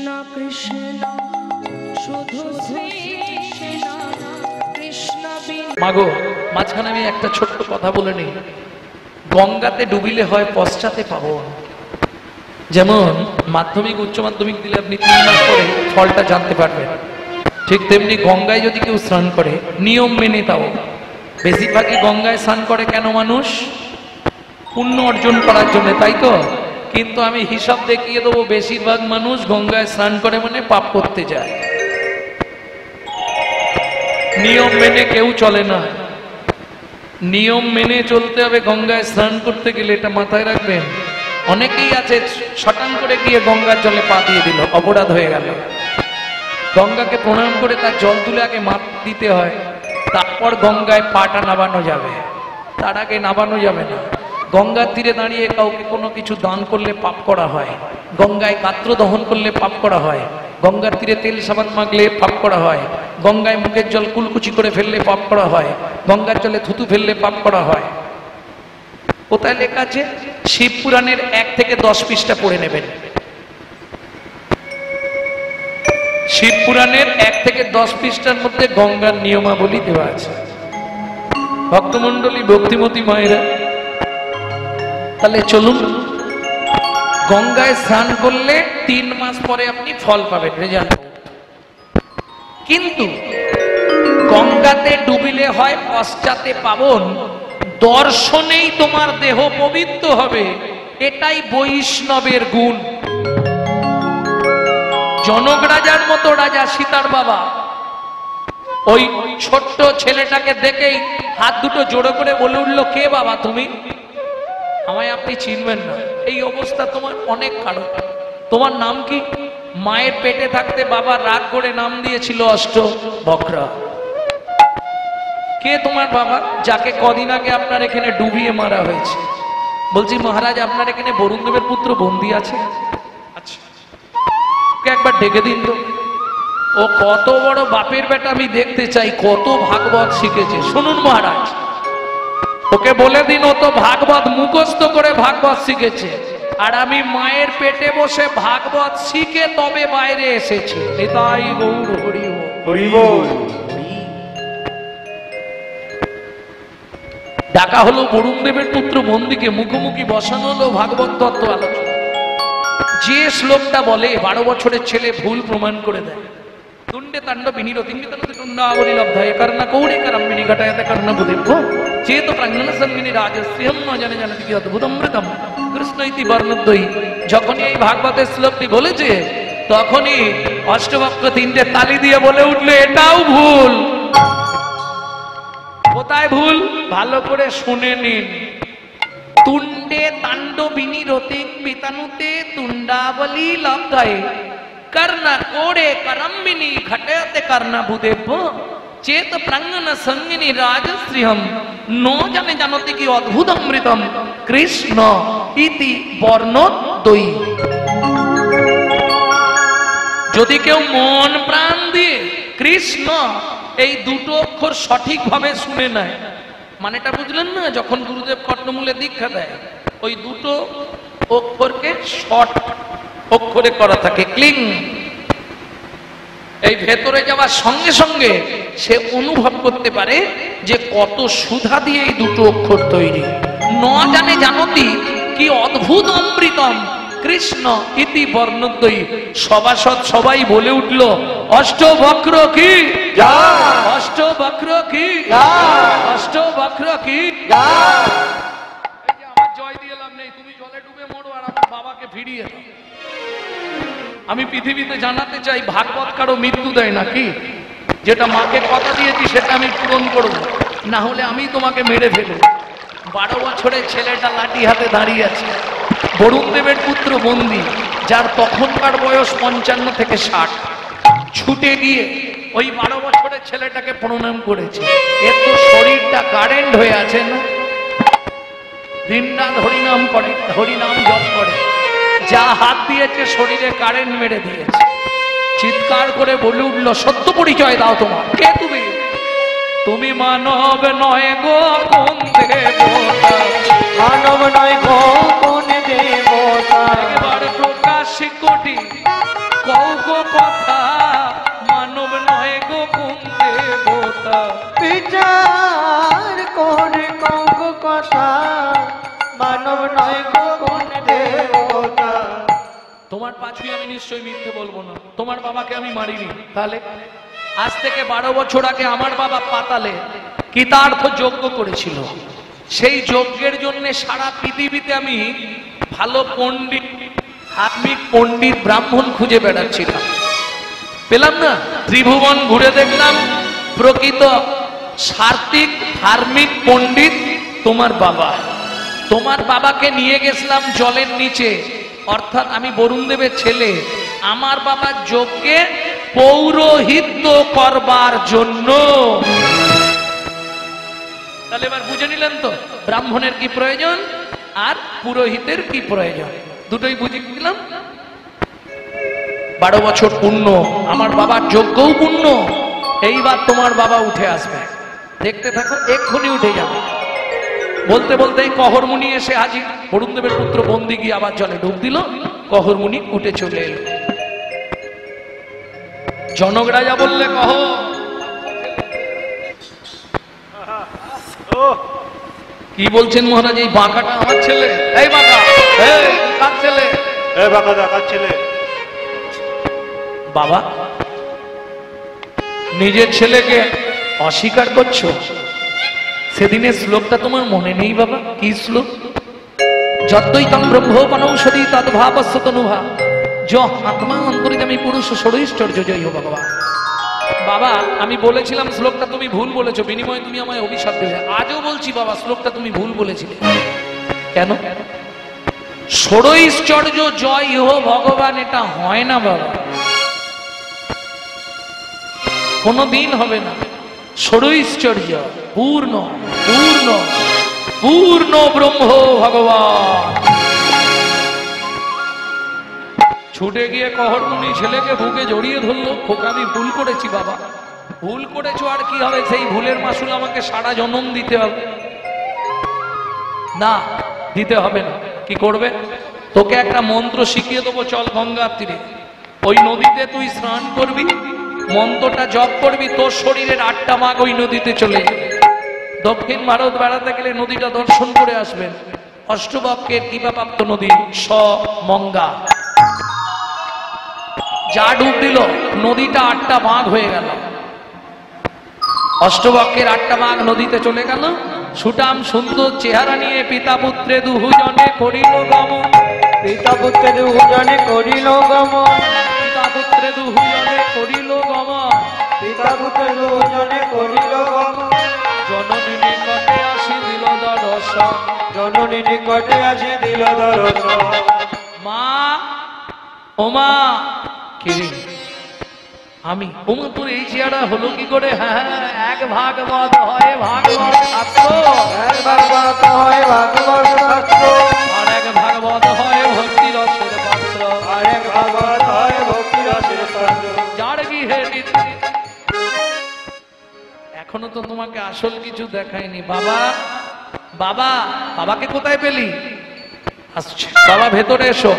কৃষ্ণ কৃষ্ণ শুধু শ্রী কৃষ্ণ কৃষ্ণ মাগো মাঝখানে আমি একটা ছোট্ট কথা বলে নিই। গঙ্গাতে ডুবিলে হয় পশ্চাতে পাবন। যেমন মাধ্যমিক উচ্চ মাধ্যমিক দিলে আপনি 3 মাস পরে ফলটা জানতে পারবেন, ঠিক তেমনি গঙ্গায় যদি কেউ স্নান করে নিয়ম মেনে, তাও বেশিরভাগই গঙ্গায় স্নান করে কেন? মানুষ পুণ্য অর্জন করার জন্য, তাই তো? কিন্তু আমি হিসাব দেখিয়ে দেবো, বেশিরভাগ মানুষ গঙ্গায় স্নান করে মানে পাপ করতে যায়। নিয়ম মেনে কেউ চলে না, নিয়ম মেনে চলতে হবে। গঙ্গায় স্নান করতে গেলে এটা মাথায় রাখবেন। অনেকেই আছে শটান করে গিয়ে গঙ্গার জলে পা দিয়ে দিল, অপরাধ হয়ে গেল। গঙ্গাকে প্রণাম করে তার জল তুলে আগে মাপ দিতে হয়, তারপর গঙ্গায় পাটা নামানো যাবে, তার আগে নামানো যাবে না। গঙ্গার তীরে দাঁড়িয়ে কাউকে কোনো কিছু দান করলে পাপ করা হয়, গঙ্গায় গাত্র দহন করলে পাপ করা হয়, গঙ্গার তীরে তেল সাবান মাখলে পাপ করা হয়, গঙ্গায় মুখের জল কুলকুচি করে ফেললে পাপ করা হয়, গঙ্গার জলে থুতু ফেললে পাপ করা হয়। কোথায় লেখা আছে? শিব পুরাণের 1 থেকে 10 পৃষ্ঠা পড়ে নেবেন। শিব পুরাণের 1 থেকে 10 পৃষ্ঠার মধ্যে গঙ্গার নিয়মাবলী দেওয়া আছে। ভক্তমণ্ডলী, ভক্তিমতী মায়েরা, তাহলে চলুন। গঙ্গায় স্নান করলে 3 মাস পরে আপনি ফল পাবেন, রেজাল্ট। কিন্তু গঙ্গাতে ডুবিলে হয় পশ্চাতে পাবন, দর্শনেই তোমার দেহ পবিত্র হবে। এটাই বৈষ্ণবের গুণ। জনক রাজার মতো রাজা সীতার বাবা ওই ছোট্ট ছেলেটাকে দেখেই হাত দুটো জোড়ো করে বলে উঠলো, কে বাবা তুমি? আমায় আপনি চিনবেন না। এই অবস্থা তোমার অনেক কারণ। তোমার নাম কি? মায়ের পেটে থাকতে বাবা রাগ করে নাম দিয়েছিল অষ্টবক্রা। কে তোমার বাবা? যাকে কদিন আগে আপনার এখানে ডুবিয়ে মারা হয়েছে। বলছি মহারাজ, আপনার এখানে বরুণদেবের পুত্র বন্দী আছে। আচ্ছা, ওকে একবার ডেকে দিন তো। ও কত বড় বাপের বেটা আমি দেখতে চাই, কত ভাগবত শিখেছে। শুনুন মহারাজ, ওকে বলে দিন ও তো ভাগবত মুখস্থ করে ভাগবত শিখেছে, আর আমি মায়ের পেটে বসে ভাগবত শিখে তবে বাইরে এসেছি। এটাই গৌর হরি হরি বল। ডাকা হলো বরুণদেবের পুত্র বন্দীকে, মুখোমুখি বসানো হলো ভাগবত তত্ত্ব আলোচনা। যে শ্লোকটা বলে 12 বছরের ছেলে ভুল প্রমাণ করে দেয়। তুণ্ডে তাণ্ড বিনির অতিঙ্গিতনতে তুণ্ডাবলী লব্ধায় কর্ণ কৌড়ে করম্বিনী ঘটায়তে কর্ণ বুদেভ্য চেত প্রাঙ্গণ সঙ্গিনী রাজস্ত্রিয়ম ন জানে জানতি কি অদ্ভুতমৃতম কৃষ্ণ ইতি বর্ণদ্বয়ী। যখনই এই ভাগবতের শ্লোকটি বলেছে, তখনই অষ্টবক্র 3টে তালি দিয়ে বলে উঠলো, এটাও ভুল। কোথায় ভুল? ভালো করে শুনে নিন। তুণ্ডে তাণ্ডবিনী রতিক পিতানুতে তুণ্ডাবলী লব্ধায় কর্ণ কোড়ে করম্বিনী ঘটায়তে কর্ণ বুদেভ্য চেত প্রাঙ্গণ সঙ্গিনী রাজশ্রিয়ম ন জানে জানতি কি অদ্ভুতমৃতম কৃষ্ণ ইতি বর্ণদ্বয়ী। যদি কেউ মন প্রাণ দিয়ে কৃষ্ণ এই দুটো অক্ষর সঠিকভাবে শুনে নেয়, মানেটা বুঝলেন না? যখন গুরুদেব কর্ণমূলে দীক্ষা দেয়, ওই দুটো অক্ষরকে শর্ট অক্ষরে করা থাকে, ক্লিং। এই ভেতরে যাওয়ার সঙ্গে সঙ্গে সে অনুভব করতে পারে যে কত সুধা দিয়ে এই দুটো অক্ষর তৈরি। ন জানে জানতি কি অদ্ভুত অমৃতম কৃষ্ণ ইতি বর্ণদ্বয়ী। সভাসদ সবাই বলে উঠল, অষ্টবক্র কি জয়, অষ্টবক্র কি জয়, অষ্টবক্র কি জয়। এই যে আমার জয় দিয়ে লাভ নেই, তুমি জলে ডুবে মরো আর আমার বাবাকে ফিরিয়ে দাও। আমি পৃথিবীতে জানাতে চাই, ভাগবত কারো মৃত্যু দেয় নাকি? যেটা মাকে কথা দিয়েছি সেটা আমি পূরণ করব, না হলে আমি তোমাকে মেরে ফেলব। 12 বছরের ছেলেটা লাঠি হাতে দাঁড়িয়ে আছে, বরুণদেবের পুত্র বন্দী, যার তখনকার বয়স 55 থেকে 60। ছুটে গিয়ে ওই 12 বছরের ছেলেটাকে প্রণাম করেছে। এর তো শরীরটা কারেন্ট হয়ে আছে না? দিনরাত হরিনাম করে, হরিনাম জপ করে, যা হাত দিয়েছে শরীরে কারেন্ট মেরে দিয়েছে। চিৎকার করে বলে উঠলো, সত্য পরিচয় দাও তোমার। কে তুমি? তুমি মানব নয় গো কোন দেবতা, মানব নয় গো কোন দেবতা, একবার প্রকাশ কোটি কৌ গো কথা, মানব নয় গো কোন দেবতা। বিচার করে কগো কথা, মানব নয় গো কোন দেবতা। তোমার পাছুই আমি নিশ্চয়ই মিথ্যে বলবো না, তোমার বাবাকে আমি মারিনি। তাহলে আজ থেকে 12 বছর আগে আমার বাবা পাতালে কৃতার্থ যজ্ঞ করেছিল। সেই যজ্ঞের জন্য সারা পৃথিবীতে আমি ভালো পণ্ডিত, ধার্মিক পণ্ডিত, ব্রাহ্মণ খুঁজে বেড়াচ্ছিলাম, পেলাম না। ত্রিভুবন ঘুরে দেখলাম প্রকৃত সার্থিক ধার্মিক পণ্ডিত তোমার বাবা। তোমার বাবাকে নিয়ে গেছিলাম জলের নিচে, অর্থাৎ আমি বরুণ দেবের ছেলে, আমার বাবার যজ্ঞে পৌরোহিত্য করবার জন্য। তাহলে এবার বুঝে নিলেন তো ব্রাহ্মণের কি প্রয়োজন আর পুরোহিতের কি প্রয়োজন, দুটোই বুঝে দিলাম। 12 বছর পূর্ণ, আমার বাবার যজ্ঞও পূর্ণ। এইবার তোমার বাবা উঠে আসবে, দেখতে থাকো, এক্ষুনি উঠে যাবে। বলতে বলতে কহরমুনি এসে হাজির। বরুণ দেবের পুত্র বন্দি গিয়ে আবার জলে ডুব দিল, কহরমুনি উঠে চলে এলো। জনক রাজা বললে, কহ কি বলছেন মহারাজ? এই বাঁকাটা আমার ছেলে। এই বাঁকা, এই কার ছেলে? এই বাঁকা কার ছেলে? বাবা, নিজের ছেলেকে অস্বীকার করছো? সেদিনের শ্লোকটা তোমার মনে নেই বাবা? কি শ্লোক? যদ্বৈতং ব্রহ্মোপনৌষধি তদ্ভাবস্য তনুভা য আত্মা অন্তরিতামি পুরুষ ষড়ৈশ্চর্য জয় হো ভগবান। বাবা, আমি বলেছিলাম শ্লোকটা তুমি ভুল বলেছো, বিনিময়ে তুমি আমায় অভিশাপ দিলে। আজও বলছি বাবা, শ্লোকটা তুমি ভুল বলেছিলে। কেন? ষড়ৈশ্চর্য জয় হো ভগবান এটা হয় না বাবা, কোনদিন হবে না। ষড়ৈশ্চর্য পূর্ণ পূর্ণ পূর্ণ ব্রহ্ম ভগবান। ছুটে গিয়ে কহরমুনি ছেলেকে বুকে জড়িয়ে ধরলো। খোকা, আমি ভুল করেছি বাবা। ভুল করেছো আর কি হবে, সেই ভুলের মাসুল আমাকে সারা জনম দিতে হবে। না, দিতে হবে না। কি করবে? তোকে একটা মন্ত্র শিখিয়ে দেবো, চল গঙ্গার তীরে, ওই নদীতে তুই স্নান করবি, মন্ত্রটা জপ করবি, তোর শরীরের 8টা মাঘ ওই নদীতে চলে যাবে। দক্ষিণ ভারত বেড়াতে গেলে নদীটা দর্শন করে আসবেন। অষ্টবক্রের কৃপাপ্রাপ্ত নদী মঙ্গা। যা ডুব দিল নদীটা 8টা বাঁক হয়ে গেল। অষ্টবক্রের 8টা বাঁক নদীতে চলে গেল। সুঠাম সুন্দর চেহারা নিয়ে পিতা পুত্রে দুজনে করিল গমন। পিতা পুত্রে দুজনে করিল গমন। পিতা পুত্রে দুজনে করিল গমন। পিতা পুত্রে দুজনে করিল গমন। জননী নিকটে আসি দিল দর্শন। জননী নিকটে আসি দিল দর্শন। মা, ও মা, কে? আমি। ওমা, তোর এই চেহারা হলো কি করে? হ্যাঁ, এক ভাগবত হয় ভাগবত শাস্ত্র, এক ভাগবত হয় ভাগবত শাস্ত্র, আর এক ভাগবত হয় ভক্তি রসের পাত্র, আর এক ভাগবত হয় ভক্তি রসের পাত্র। যার গৃহে এখনো তো তোমাকে আসল কিছু দেখায়নি। বাবা, বাবা, বাবাকে কোথায় পেলি? আসছে বাবা, ভেতরে এসো।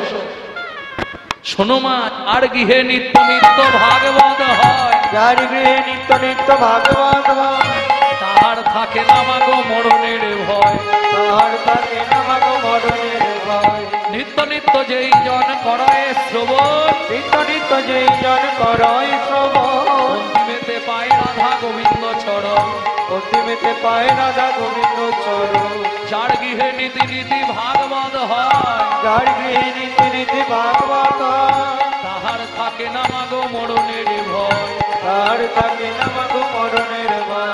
শোনো মা, আর গৃহে নিত্য নিত্য ভাগবত হয়, যার গৃহে নিত্য নিত্য ভাগবত হয়, তাহার থাকে না মাগো মরণের ভয়। তাহার থাকে না মাগো মরণের ভয়। নিত্য নিত্য যেই জন করে শ্রবণ, নিত্য নিত্য যেই জন করয় শ্রবণ, অন্তিমেতে পায় রাধা গোবিন্দ চরণ। অন্তিমেতে পায় রাধা গোবিন্দ চরণ। যার গৃহে নীতি নীতি ভাগবত হয়, যার গৃহে নীতি নীতি ভাগবত হয়, তাহার থাকে না মাগো মরণের ভয়। তাহার থাকে না মাগো মরণের ভয়।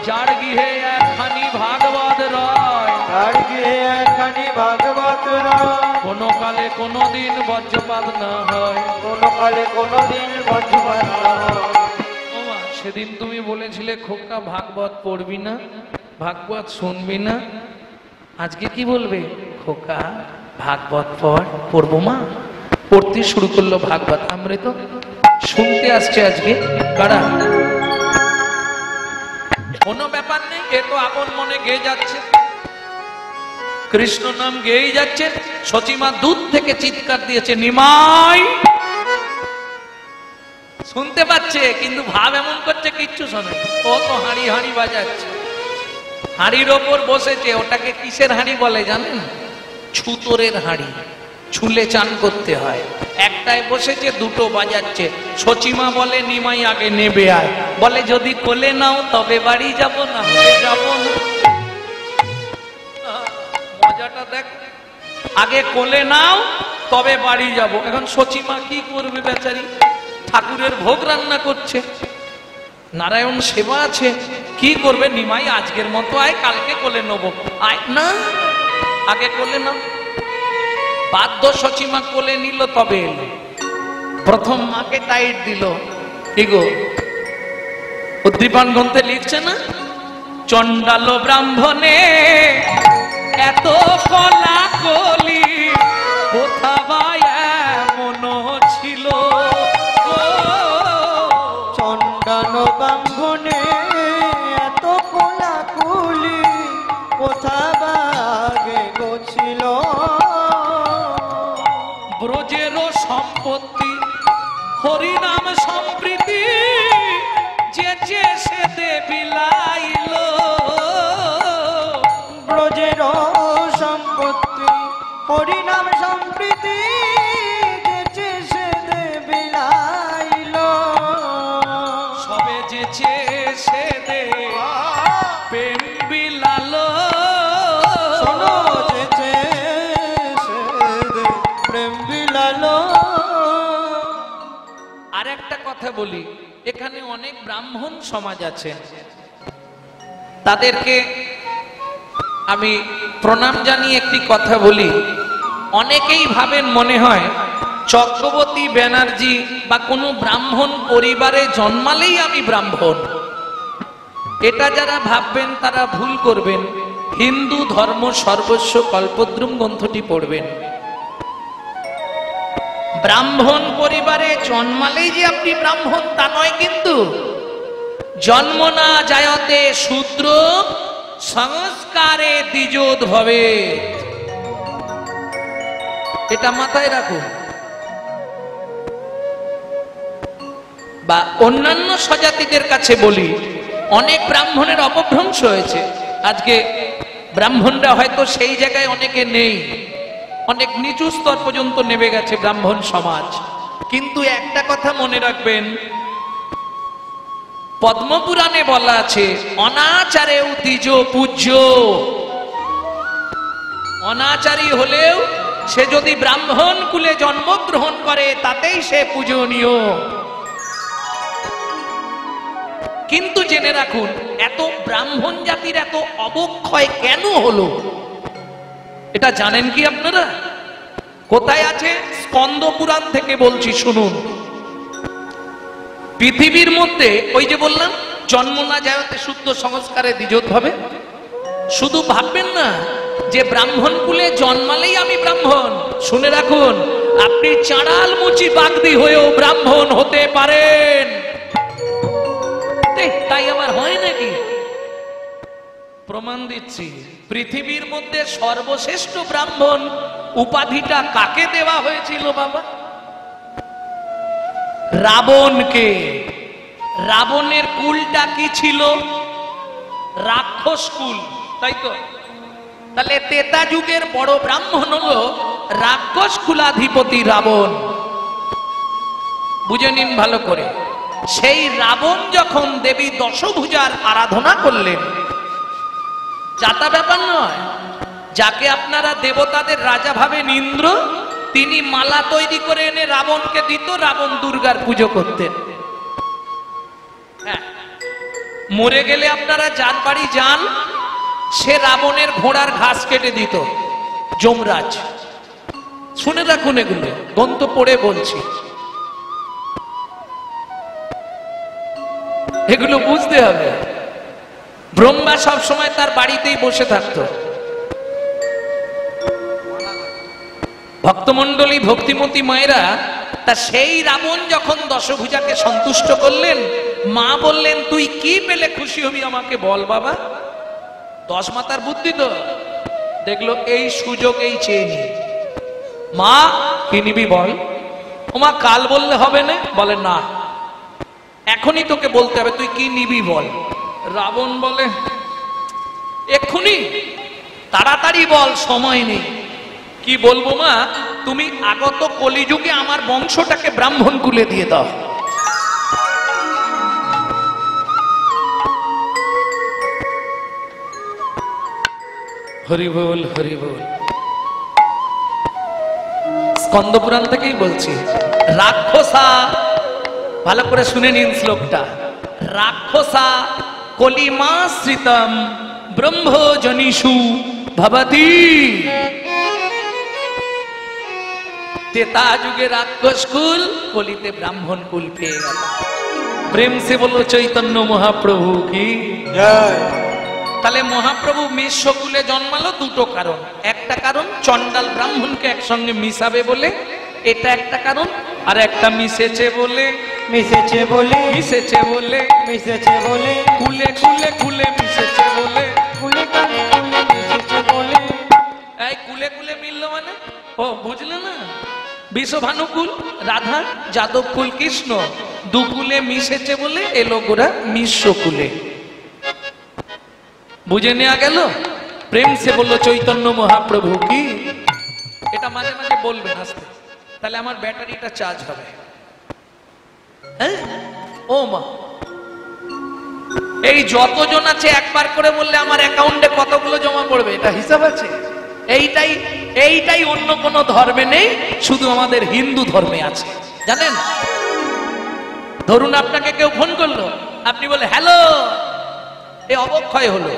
যার গৃহে একখানি ভাগবত রয়, যার গৃহে একখানি ভাগবত রয়, কোনো কালে কোনো দিন বজ্রপাত না হয়। কোনো কালে কোনো দিন বজ্রপাত না হয়। ও মা, সেদিন তুমি বলেছিলে খোকা ভাগবত পড়বি না, ভাগবত শুনবি না, আজকে কি বলবে? খোকা ভাগবত পড়বো মা। পড়তে শুরু করলো ভাগবত অমৃত। শুনতে আসছে আজকে কারা? কোনো ব্যাপার নেই, এ তো আপন মনে গেয়ে যাচ্ছে, কৃষ্ণ নাম গেয়েই যাচ্ছে। সচিমা দূর থেকে চিৎকার দিয়েছে, নিমাই শুনতে পাচ্ছে কিন্তু ভাব এমন করছে কিচ্ছু শোনে। ও তো হাঁড়ি হাঁড়ি বাজাচ্ছে, হাঁড়ির ওপর বসেছে। ওটাকে কিসের হাঁড়ি বলে জানেন? ছুতোরের হাঁড়ি, ছুলে চান করতে হয়। একটায় বসেছে, দুটো বাজাচ্ছে। সচিমা বলে নিমাই আগে নেবে আয়, বলে যদি কোলে নাও তবে বাড়ি যাব, না হলে যাব না। মজাটা দেখ, আগে কোলে নাও তবে বাড়ি যাব। এখন সচিমা কি করবে বেচারি? ঠাকুরের ভোগ রান্না করছে, নারায়ণ সেবা আছে, কি করবে? নিমাই আজকের মতো আয়, কালকে কোলে নেবো। আয় না, আগে কোলে নাও। বাধ্য সচিমা কোলে নিল, তবে এলো। প্রথম মাকে টাইট দিল। কি গো, উদ্দীপন গ্রন্থে লিখছে না, চণ্ডাল ব্রাহ্মণে এত কলা কলি, কোথা বা এমন ছিল। চণ্ডাল ব্রাহ্মণে এত কোলাকুলি, কোথা বা আগে গছিল। ব্রজেরও সম্পত্তি হরিনাম সম্প্রীতি, যে সে বিলাইল। ব্রজের সম্পত্তি হরিনাম সম্প্রীতি, যেচে সে বিলাইল। সবে যেচে সে প্রেম বিলালো। শোনো, যেচে সে প্রেম বিলালো। আর একটা কথা বলি, এখানে অনেক ব্রাহ্মণ সমাজ আছে, তাদেরকে আমি প্রণাম জানিয়ে একটি কথা বলি। অনেকেই ভাবেন মনে হয় চক্রবর্তী ব্যানার্জি বা কোনো ব্রাহ্মণ পরিবারে জন্মালেই আমি ব্রাহ্মণ। এটা যারা ভাববেন তারা ভুল করবেন। হিন্দু ধর্ম সর্বস্ব কল্পদ্রুম গ্রন্থটি পড়বেন। ব্রাহ্মণ পরিবারে জন্মালেই যে আপনি ব্রাহ্মণ তা নয় কিন্তু। জন্ম না জায়তে শূদ্র, সংস্কারে দ্বিজোদ্ভবে। এটা মাথায় রাখুন। বা অন্যান্য স্বজাতিদের কাছে বলি, অনেক ব্রাহ্মণের অপভ্রংশ হয়েছে। আজকে ব্রাহ্মণরা হয়তো সেই জায়গায় অনেকে নেই, অনেক নিচু স্তর পর্যন্ত নেমে গেছে ব্রাহ্মণ সমাজ। কিন্তু একটা কথা মনে রাখবেন, পদ্মপুরাণে বলা আছে, অনাচারেও দ্বিজ পূজ্য। অনাচারী হলেও সে যদি ব্রাহ্মণ কুলে জন্মগ্রহণ করে তাতেই সে পূজনীয়। কিন্তু জেনে রাখুন, এত ব্রাহ্মণ জাতির এত অবক্ষয় কেন হলো এটা জানেন কি আপনারা? কোথায় আছে? স্কন্দ পুরাণ থেকে বলছি, শুনুন। পৃথিবীর মধ্যে ওই যে বললাম, জন্ম না যায়তে শুদ্ধ সংস্কারে দ্বিজোদ্ভবে। শুধু ভাববেন না যে ব্রাহ্মণ কুলে জন্মালেই আমি ব্রাহ্মণ। শুনে রাখুন, আপনি চাঁড়াল মুচি বাগদি হয়েও ব্রাহ্মণ হতে পারেন। তাই আবার হয় নাকি? প্রমাণ দিচ্ছি। পৃথিবীর মধ্যে সর্বশ্রেষ্ঠ ব্রাহ্মণ উপাধিটা কাকে দেওয়া হয়েছিল বাবা? রাবণকে। রাবণের কুলটা কি ছিল? রাক্ষস কুল, তাই তো? তাহলে ত্রেতা যুগের বড় ব্রাহ্মণ হলো রাক্ষস কুলাধিপতি রাবণ। বুঝে নিন ভালো করে। সেই রাবণ যখন দেবী দশভুজার আরাধনা করলেন, যাতা ব্যাপার নয়, যাকে আপনারা দেবতাদের রাজা ভাবেন ইন্দ্র, তিনি মালা তৈরি করে এনে রাবণকে দিত, রাবণ দুর্গার পুজো করতেন। হ্যাঁ, মরে গেলে আপনারা যার বাড়ি যান, সে রাবণের ঘোড়ার ঘাস কেটে দিত যমরাজ। শুনে রাখুন, এগুলো গ্রন্থ পড়ে বলছি, এগুলো বুঝতে হবে। ব্রহ্মা সব সময় তার বাড়িতেই বসে থাকতো। ভক্তমণ্ডলী, ভক্তিমতী মায়েরা, তা সেই রাবণ যখন দশভুজাকে সন্তুষ্ট করলেন, মা বললেন, তুই কি পেলে খুশি হবি আমাকে বল বাবা। দশ মাতার বুদ্ধি তো, দেখলো এই সুযোগ এই চেয়ে নি। মা কি নিবি বল। ও মা, কাল বললে হবে না? বলে না, এক্ষুনি তোকে বলতে হবে তুই কি নিবি বল। রাবণ বলে এক্ষুনি, তাড়াতাড়ি বল, সময় নেই। কি বলবো মা, তুমি আগত কলিযুগে আমার বংশটাকে ব্রাহ্মণ কুলে দিয়ে দাও। হরি বল হরি বল। স্কন্দ পুরাণ থেকেই বলছি। রাক্ষসা, ভালো করে শুনে নিন শ্লোকটা। রাক্ষসা কলিমাশ্রিতম ব্রহ্মজনিষু ভবতি। তেতা যুগে রাক্ষস কুল, কলিতে ব্রাহ্মণ কুল পেয়ে গেল। প্রেম সে বলো চৈতন্য মহাপ্রভু কি জয়। তাহলে মহাপ্রভু মিশ্র কুলে জন্মালো দুটো কারণ। একটা কারণ চন্ডাল ব্রাহ্মণকে একসঙ্গে মিশাবে বলে, এটা একটা কারণ। আর একটা মিশেছে বলে, মিশেছে বলে, মিশেছে বলে, মিশেছে বলে, কুলে কুলে কুলে মিশেছে বলে। কুলে কুলে কুলে মিশেছে বলে। এই কুলে কুলে মিললো মানে, ও বুঝলে না, বিশ্বভানুকুল রাধা, যাদবকুল কৃষ্ণ, দুকুলে মিশেছে বলে এলো গোরা মিশ্র কুলে। বুঝে নেওয়া গেল? প্রেম সে বললো চৈতন্য মহাপ্রভু কি। এটা মাঝে মাঝে বলবেন আস্তে, তাহলে আমার ব্যাটারিটা চার্জ হবে। হ্যাঁ ও মা, এই যতজন আছে একবার করে বললে আমার অ্যাকাউন্টে কতগুলো জমা পড়বে এটা হিসাব আছে। এইটাই এইটাই অন্য কোন ধর্মে নেই, শুধু আমাদের হিন্দু ধর্মে আছে, জানেন? ধরুন আপনাকে কেউ ফোন করলো, আপনি বলে হ্যালো, এই অবক্ষয় হলো।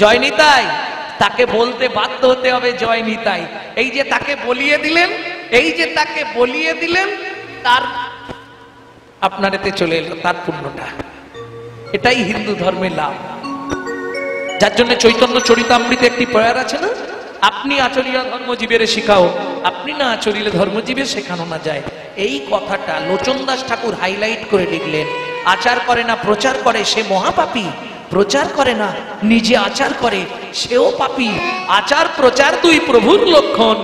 জয় নিতাই, তাকে বলতে বাধ্য হতে হবে জয় নিতাই। এই যে তাকে বলিয়ে দিলেন, এই যে তাকে বলিয়ে দিলেন, তার আপনার এতে চলে এলো তার পুণ্যটা। এটাই হিন্দু ধর্মের লাভ। যার জন্য চৈতন্য চরিতামৃতে একটি প্রয়ার আছে না, আপনি আচরিয়া ধর্মজীবের শিখাও, আপনি না আচরিলে ধর্মজীবের শেখানো না যায়। এই কথাটা লোচন দাস ঠাকুর হাইলাইট করে লিখলেন। আচার করে না প্রচার করে সে মহাপাপী, প্রচার করে না নিজে আচার করে সেও পাপী। আচার প্রচার দুই প্রভুর লক্ষণ,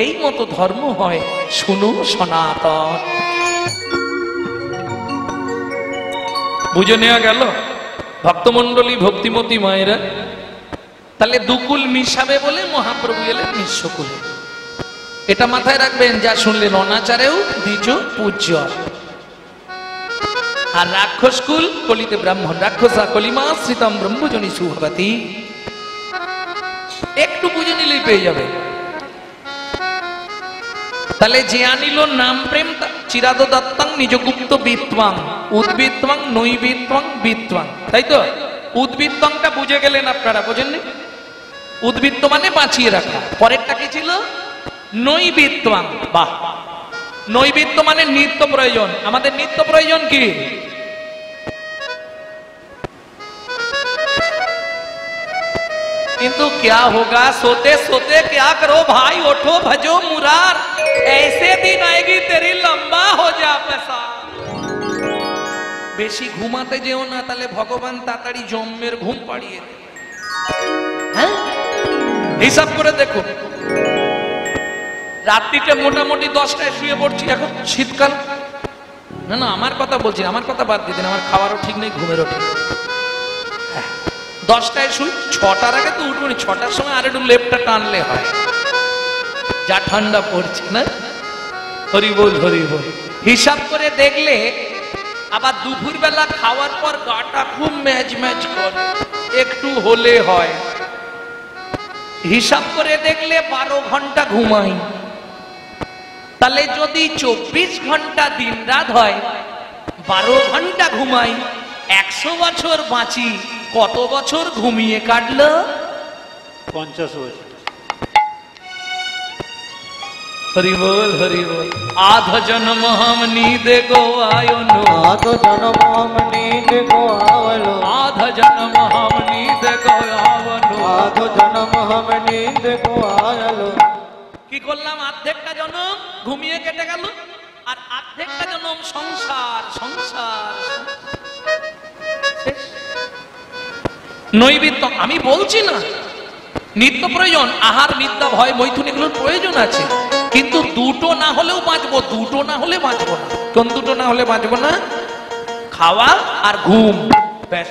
এই মতো ধর্ম হয় শুনো সনাতন। বুঝে নেওয়া গেল ভক্তমন্ডলী ভক্তিমতী মায়েরা? তাহলে দুকুল মিশাবে বলে মহাপ্রভু এলেন মিশ্রকুলে। এটা মাথায় রাখবেন, যা শুনলেন অনাচারেও দ্বিজ পূজ্য। আর রাক্ষস কুল, কলিতে ব্রাহ্মণ। রাক্ষসা কলিমাশ্রিতম ব্রহ্মজনিষু ভবতি। একটু বুঝে নিলেই পেয়ে যাবে। তাহলে যে আনিল নাম প্রেম চিরাদ দত্তং নিজগুপ্ত বিত্বাং উদ্বিত্বাং নৈবিত্বাং বিত্বাং। তাই তো? উদ্বিত্তংটা বুঝে গেলেন আপনারা, বোঝেননি? উদ্বৃত্ত মানে বাঁচিয়ে রাখা। পরেরটা কি ছিল? নৈবিত্বাং। বাহ, নৈবিত্য মানে নিত্য প্রয়োজন। আমাদের নিত্য প্রয়োজন কি? किंतु क्या होगा सोते सोते क्या करो भाई, उठो भजो मुरार, ऐसे दिन आएगी तेरी लंबा हो जा पैसा। বেশি ঘুমাতে যেও না, তাহলে ভগবান তাড়াতাড়ি জন্মের ঘুম পাড়িয়ে দেবে। হ্যাঁ, হিসাব করে দেখো, রাত্রিতে মোটামুটি 10টায় শুয়ে পড়ছি, এখন শীতকাল। না না, আমার কথা বলছি, আমার কথা বাদ দিয়ে দিন, আমার খাওয়ারও ঠিক নেই, ঘুমেরও ঠিক নেই। 10টায় শুই, 6টার আগে তো উঠবো না, 6টার সময় আর একটু লেপটা টানলে হয়, যা ঠান্ডা পড়ছে না। হরি বল হরি বল। হিসাব করে দেখলে আবার দুপুর বেলা খাওয়ার পর গাটা খুব ম্যাচ ম্যাচ করে, একটু হলে হয়। হিসাব করে দেখলে 12 ঘন্টা ঘুমাই, তাহলে যদি 24 ঘন্টা দিন রাত হয়, 12 ঘন্টা ঘুমাই, 100 বছর বাঁচি, কত বছর ঘুমিয়ে কাটলো? 50 বছর। হরি বল হরি বল। আধ জন্ম হম नींद को आयो नो, आध जन्म हम नींद को आवलो, आध जन्म हम नींद को आवलो। आध जन्म हम नींद को आयलो। কি করলাম? অর্ধেকটা জন্ম ঘুমিয়ে কেটে গেল, আর অর্ধেকটা জন্ম সংসার সংসার। নৈবিত্য আমি বলছি না, নিত্য প্রয়োজন, আহার নিদ্রা ভয় মৈথুন এগুলোর প্রয়োজন আছে, কিন্তু দুটো না হলেও বাঁচবো, দুটো না হলে বাঁচবো না। কোন দুটো না হলে বাঁচবো না? খাওয়া আর ঘুম, ব্যাস।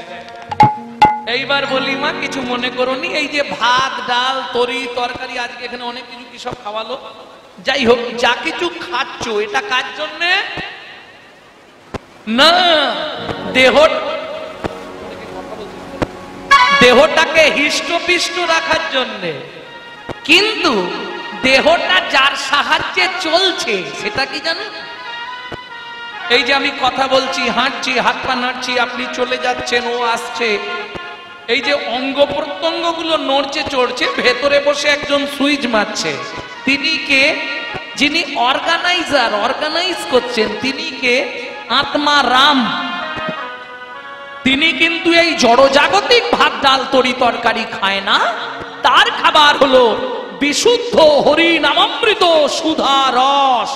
এইবার বলি মা কিছু মনে করোনি, এই যে ভাত ডাল তরি তরকারি আজকে এখানে অনেক কিছু কি সব খাওয়ালো, যাই হোক যা কিছু খাচ্ছ এটা কার জন্যে না, দেহটাকে হৃষ্টপিষ্ট রাখার জন্যে। কিন্তু দেহটা যার সাহায্যে চলছে সেটা কি জানো? এই যে আমি কথা বলছি, হাঁটছি, হাত পা নাড়ছি, আপনি চলে যাচ্ছেন, ও আসছে, এই যে অঙ্গ প্রত্যঙ্গ গুলো নড়ছে চড়ছে, ভেতরে বসে একজন সুইচ মারছে, তিনি কে? যিনি অর্গানাইজ করছেন তিনি কে? আত্মা রাম। তিনি কিন্তু এই জড়জাগতিক ভাত ডাল তরি তরকারি খায় না, তার খাবার হলো বিশুদ্ধ হরি নামামৃত সুধা রস।